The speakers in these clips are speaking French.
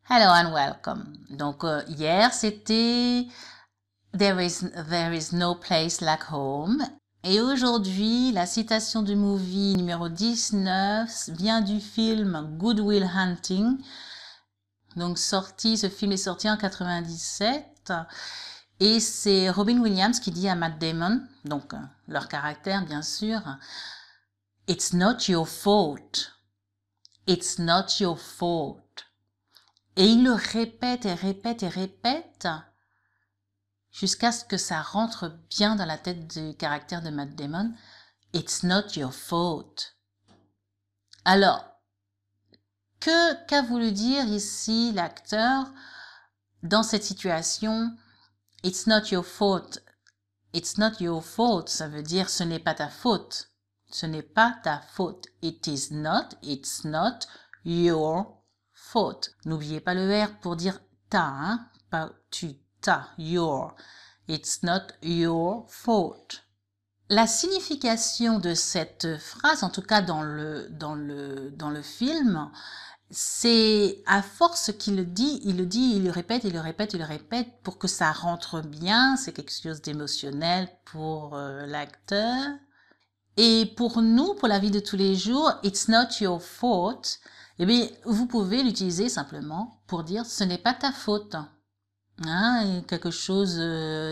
Hello and welcome. Donc hier c'était there is no place like home. Et aujourd'hui, la citation du movie numéro 19 vient du film Good Will Hunting. Donc ce film est sorti en 97 et c'est Robin Williams qui dit à Matt Damon, donc leur caractère bien sûr, It's not your fault. It's not your fault. Et il le répète et répète et répète jusqu'à ce que ça rentre bien dans la tête du caractère de Matt Damon. It's not your fault. Alors, qu'a voulu dire ici l'acteur dans cette situation? It's not your fault. It's not your fault. Ça veut dire ce n'est pas ta faute. Ce n'est pas ta faute. It is not. It's not your faute. N'oubliez pas le R pour dire ta, hein? Pas tu, ta, your. It's not your fault. La signification de cette phrase, en tout cas dans le film, c'est à force qu'il le dit, il le répète, il le répète, il le répète pour que ça rentre bien. C'est quelque chose d'émotionnel pour l'acteur. Et pour nous, pour la vie de tous les jours, it's not your fault. Eh bien, vous pouvez l'utiliser simplement pour dire ce n'est pas ta faute. Hein, quelque chose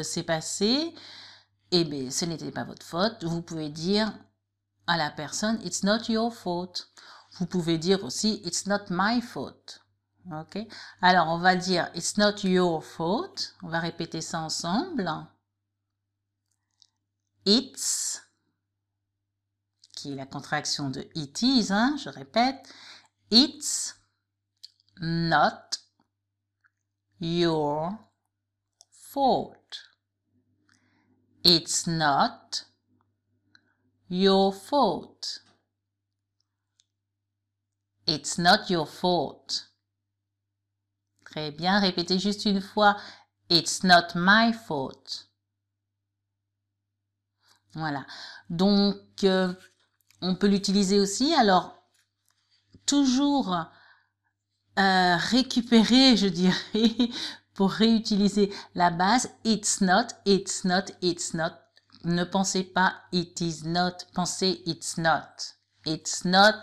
s'est passé, eh bien, ce n'était pas votre faute. Vous pouvez dire à la personne it's not your fault. Vous pouvez dire aussi it's not my fault. Ok? Alors, on va dire it's not your fault. On va répéter ça ensemble. It's, qui est la contraction de it is, hein, je répète. It's not your fault. It's not your fault. It's not your fault. Très bien, répétez juste une fois. It's not my fault. Voilà. Donc, on peut l'utiliser aussi. Alors, toujours récupérer, je dirais, pour réutiliser la base. It's not, it's not, it's not. Ne pensez pas it is not, pensez it's not. It's not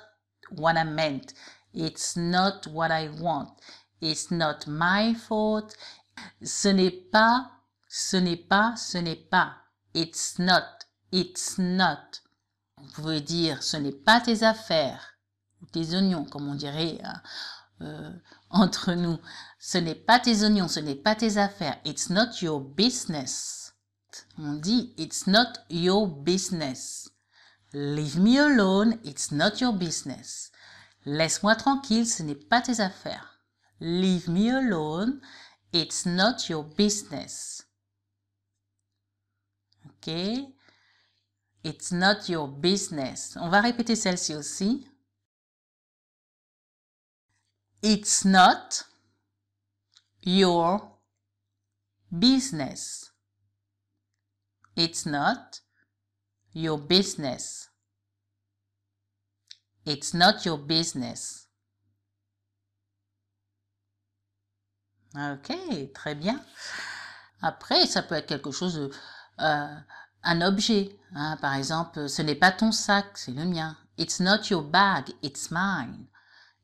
what I meant. It's not what I want. It's not my fault. Ce n'est pas, ce n'est pas, ce n'est pas. It's not, it's not. Vous pouvez dire ce n'est pas tes affaires, ou tes oignons, comme on dirait entre nous. Ce n'est pas tes oignons, ce n'est pas tes affaires. It's not your business. On dit it's not your business. Leave me alone, it's not your business. Laisse-moi tranquille, ce n'est pas tes affaires. Leave me alone, it's not your business. Ok? It's not your business. On va répéter celle-ci aussi. It's not your business. It's not your business. It's not your business. Ok, très bien. Après, ça peut être quelque chose de... un objet. Hein, par exemple, ce n'est pas ton sac, c'est le mien. It's not your bag, it's mine.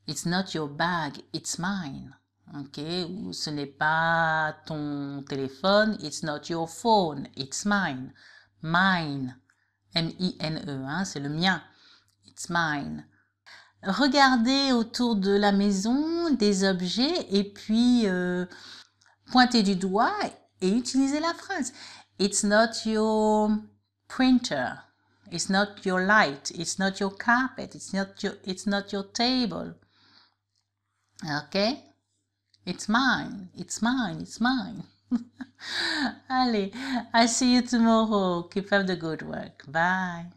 It's not your bag, it's mine. Ok, ou ce n'est pas ton téléphone, it's not your phone, it's mine. Mine, M-I-N-E, hein, c'est le mien. It's mine. Regardez autour de la maison des objets et puis pointez du doigt et utilisez la phrase. It's not your printer. It's not your light. It's not your carpet. It's not your table. Okay? It's mine. It's mine. It's mine. Allez, I see you tomorrow. Keep up the good work. Bye.